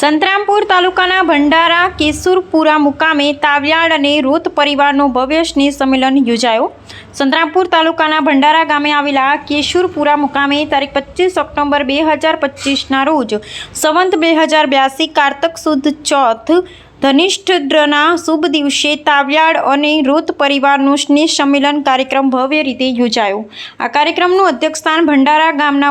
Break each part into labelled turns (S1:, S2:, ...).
S1: સંતરામપુર તાલુકાના ભંડારા કેસુરપુરા મુકામે તાવિયાડ અને રોત પરિવારનો ભવ્ય સ્નેહ સંમેલન યોજાયો। સંતરામપુર તાલુકાના ભંડારા ગામે આવેલા કેસુરપુરા મુકામે તારીખ 25 ઓક્ટોબર 2025ના રોજ સંવંત 2082 કારતક સુદ ચોથ ધનિષ્ઠદ્રના શુભ દિવસે તાવિયાડ અને રોત પરિવારનો સ્નેહ સંમેલન કાર્યક્રમ ભવ્ય રીતે યોજાયો। આ કાર્યક્રમનું અધ્યક્ષસ્થાન ભંડારા ગામના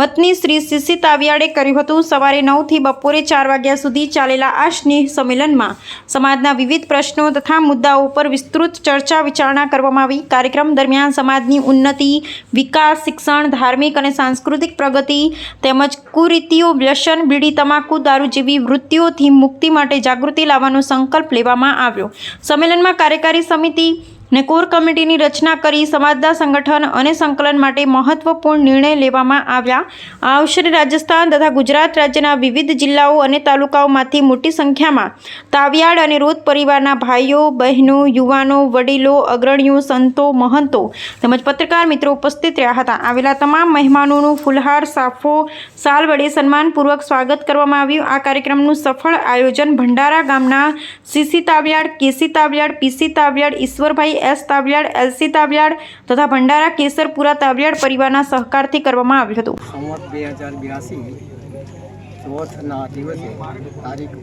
S1: વતની શ્રી સીસી તાવિયાડે કર્યું હતું। સવારે 9 થી બપોરે 4 વાગ્યા સુધી ચાલેલા આ સ્નેહ સંમેલનમાં સમાજના વિવિધ પ્રશ્નો તથા મુદ્દાઓ પર વિસ્તૃત ચર્ચા વિચારણા કરવામાં આવી। કાર્યક્રમ દરમિયાન સમાજની ઉન્નતિ, વિકાસ, શિક્ષણ, ધાર્મિક અને સાંસ્કૃતિક પ્રગતિ તેમજ કુરીતિઓ, વ્યસન, બીડી, તમાકુ, દારૂ જેવી વૃત્તિઓથી મુક્તિ માટે જાગૃતિ લાવવાનો સંકલ્પ લેવામાં આવ્યો। સંમેલનમાં કાર્યકારી સમિતિ ને કોર કમિટીની રચના કરી સમાજના સંગઠન અને સંકલન માટે મહત્વપૂર્ણ નિર્ણય લેવામાં આવ્યા। આ અવસરે રાજસ્થાન તથા ગુજરાત રાજ્યના વિવિધ જિલ્લાઓ અને તાલુકાઓમાંથી મોટી સંખ્યામાં તાવિયાડ અને રોત પરિવારના ભાઈઓ, બહેનો, યુવાનો, વડીલો, અગ્રણીઓ, સંતો, મહંતો તેમજ પત્રકાર મિત્રો ઉપસ્થિત રહ્યા હતા। આવેલા તમામ મહેમાનોનું ફુલહાર, સાફો, શાલ વડે સન્માનપૂર્વક સ્વાગત કરવામાં આવ્યું। આ કાર્યક્રમનું સફળ આયોજન ભંડારા ગામના સીસી તાવિયાડ, કેસી તાવિયાડ, પીસી તાવિયાડ, ઈશ્વરભાઈ એસ તાવિયાડ, એલસી તાવિયાડ તથા ભંડારા કેસરપુરા તાવિયાડ પરિવારના સહકારથી કરવામાં આવ્યું હતું।
S2: સંવત 2082 ચોથના દિવસે તારીખ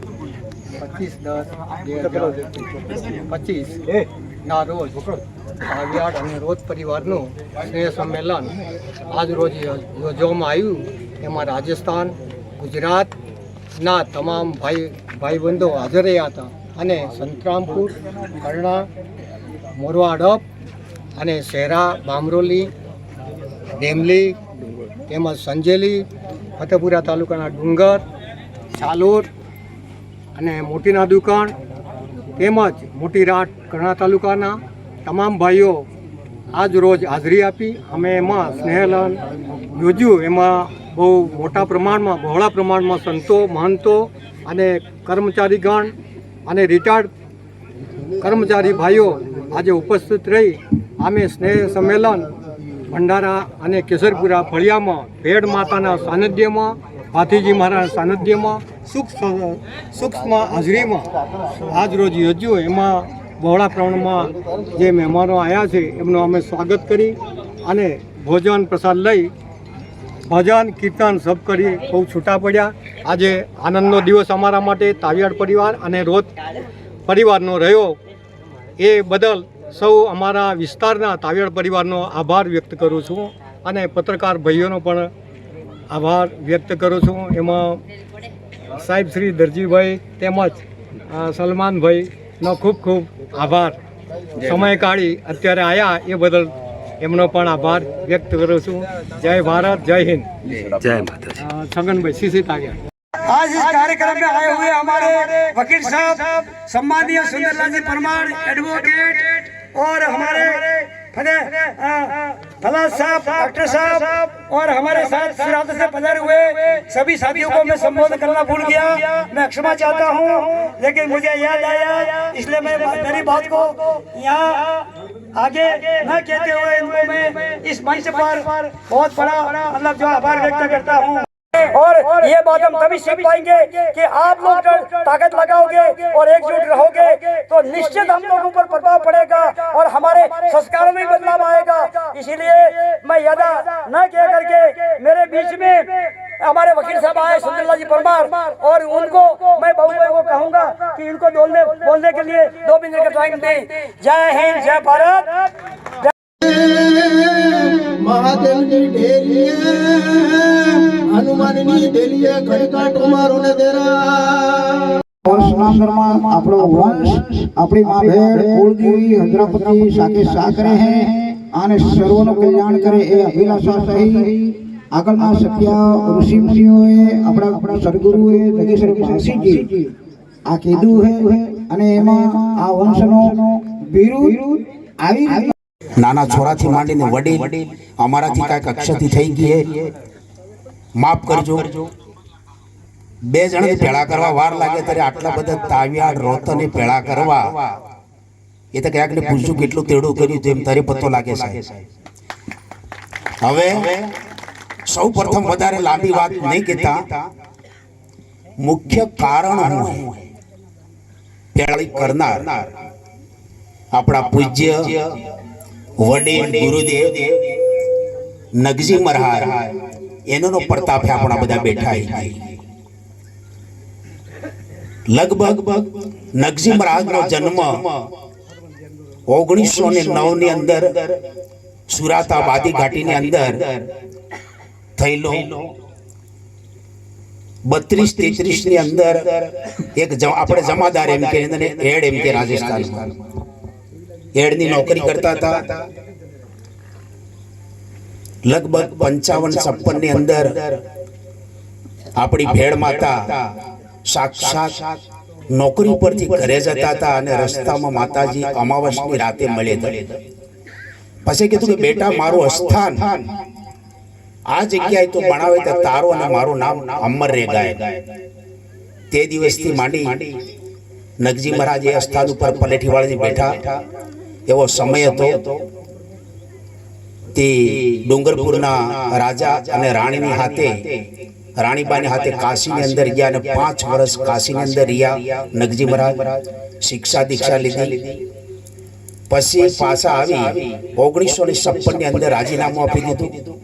S2: 25/10/2025 ના રોજ તાવિયાડ અને રોત પરિવારનું સ્નેહ સંમેલન આજ રોજ યોજવામાં આવ્યું। એમાં રાજસ્થાન, ગુજરાતના તમામ ભાઈબંધો હાજર રહ્યા હતા અને સંતરામપુર, કરણા, મોરવા હડપ અને શહેરા, બામરોલી, ડેમલી તેમજ સંજેલી, ફતેપુરા તાલુકાના ડુંગર, ચાલોર અને મોટીના દુકાન તેમજ મોટી રાટ કરણા તાલુકાના તમામ ભાઈઓ આજ રોજ હાજરી આપી। અમે એમાં સ્નેહલન યોજ્યું। એમાં બહુ મોટા પ્રમાણમાં, બહોળા પ્રમાણમાં સંતો, મહંતો અને કર્મચારીગણ અને રિટાયર્ડ કર્મચારી ભાઈઓ આજે ઉપસ્થિત રહી અમે સ્નેહ સંમેલન ભંડારા અને કેસરપુરા ફળિયામાં ભેડ માતાના સાનિધ્યમાં, ભાથીજી મહારાજના સાનિધ્યમાં સૂક્ષ્મ હાજરીમાં આજ રોજ યોજ્યું। એમાં બહોળા પ્રમાણમાં જે મહેમાનો આવ્યા છે એમનું અમે સ્વાગત કરી અને ભોજન પ્રસાદ લઈ ભજન કીર્તન સબ કરી બહુ છૂટા પડ્યા। આજે આનંદનો દિવસ અમારા માટે તાવિયાડ પરિવાર અને રોત પરિવારનો રહ્યો। એ બદલ સૌ અમારા વિસ્તારના તાવિયાડ પરિવારનો આભાર વ્યક્ત કરું છું અને પત્રકાર ભાઈઓનો પણ આભાર વ્યક્ત કરું છું। એમાં સાહેબ શ્રી દરજીભાઈ તેમજ સલમાનભાઈનો ખૂબ ખૂબ આભાર। સમય કાઢી અત્યારે આવ્યા એ બદલ એમનો પણ આભાર વ્યક્ત કરું છું। જય ભારત, જય હિન્દ, જય માતા। छगन भाई सीसी तावियाड।
S3: आज इस कार्यक्रम में आए हुए हमारे वकील साहब सम्मानीय सुंदरलाल जी परमार एडवोकेट और हमारे फलास साहब, डॉक्टर साहब और हमारे साथ सिरात से पधारे हुए सभी साथियों को मैं संबोधन करना भूल गया। मैं क्षमा चाहता हूँ, लेकिन मुझे याद आया इसलिए मैं मेरी बात को यहाँ आगे न कहते हुए इनको मैं इस मंच पर बहुत बड़ा मतलब जो आभार व्यक्त करता हूँ। और ये बात हम तभी सीख पाएंगे कि आप लोग ताकत लगाओगे और एकजुट रहोगे तो निश्चित हम लोगों पर प्रभाव पड़ेगा और हमारे संस्कारों में बदलाव आएगा। इसीलिए मैं यादा न कह करके मेरे बीच में हमारे वकील साहब आए सुंदरलाल जी परमार और उनको मैं बहु को कहूँगा कि इनको बोलने के लिए 2 मिनट का टाइम दें। जय हिंद, जय भारत।
S4: महादेव की ढेरिया हनुमान ની ડેલીએ ઘડીકા ટોમારો ને દેરા પરશુરામ ધર્મ આપણો વંશ આપણી માં ભેડ કુળદેવી હજરાપતિ સાકે સાકરે હે આને સર્વનું કલ્યાણ કરે એ અભિલાષા સહી આગળના સત્યા ઋષિ મુનિઓએ આપણા સદગુરુએ નગેશ્વર ભાસીજી આ કીધું હે અને એમાં આ વંશનો વિરુદ્ધ આવી
S5: નાના છોરાથી માંડીને વડીલ અમારાથી કાંઈક અક્ષતિ થઈ ગઈ માફ કરજો। 2 જણને ભેળા કરવા વાર લાગે ત્યારે આટલા બધા તાવિયાડ રોતને ભેળા કરવા એ તો ક્યાંક ને પૂછ્યું કેટલું તેડું કર્યું તેમ તારે પતો લાગે છે। હવે સૌ પ્રથમ વધારે લાંબી વાત નહીં કહેતા મુખ્ય કારણ શું હે? પેળી કરનાર આપણા પૂજ્ય વડીલ ગુરુદેવ નગજી મહારાજ એનો પ્રતાપ આપણા બધા બેઠા હી. લગભગ નગજી મહારાજનો જન્મ 1909 ની અંદર સુરાતા બાદી ઘાટીની અંદર થયેલો. 32-33 ની અંદર એક આપણે જમાદાર એમ કે એડ એમ કે રાજસ્થાનમાં એડની નોકરી કરતા હતા. લગભગ 55-56 ની અંદર આપણી ભેડ માતા સાક્ષાત નોકરી પરથી ઘરે જતા હતા અને રસ્તામાં માતાજી અમાવસની રાતે મળ્યા હતા. પછી કીધું કે બેટા મારું અસ્થાન આ જગ્યાએ તો બનાવે તો તારું અને મારું નામ અમર રહે ગાય. તે દિવસથી માંડી નગજી મહારાજ એ અસ્થાન ઉપર પલેઠી વાળીને બેઠા. એવો સમય હતો તે ડુંગરપુરના રાજા અને રાણીની હાથે રાણીબાની હાથે કાશીની અંદર ગયા અને 5 વર્ષ કાશીની અંદર રહ્યા. નગજી મહારાજ શિક્ષા દીક્ષા લીધી. પછી પાછા આવી 1956 ની અંદર રાજીનામું આપી દીધું.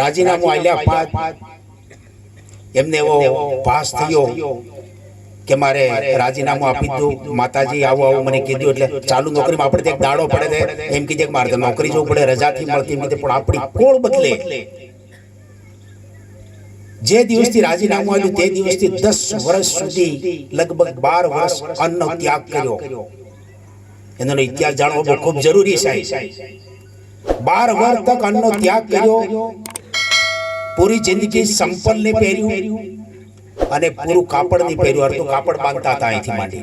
S5: રાજીનામું આલ્યા એમને એવો પાસ થયો કે મારે રાજીનામું આપી દઉં. માતાજી આવું મને કીધું એટલે ચાલુ નોકરીમાં આપણે એક દાડો પડે એમ કીધે કે મારે નોકરી જવું પડે, રજાથી મળતી પણ આપણી કોળ બદલે. જે દિવસથી રાજીનામું આવ્યું તે દિવસથી 10 વર્ષ સુધી લગભગ 12 વર્ષ અન્નનો ત્યાગ કર્યો. એનો ઇતિહાસ જાણવો બહુ ખૂબ જરૂરી છે. 12 વર્ષ તક અન્નનો ત્યાગ કર્યો. પૂરી જિંદગી સંપલ ને પહેર્યું અને પૂરું કાપડ નહીં પહેર્યું. અડધું કાપડ બાંધતા હતા અહીંથી માંડી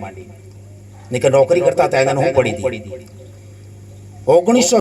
S5: ને કે નોકરી કરતા હતા એને હું પડી હતી. 19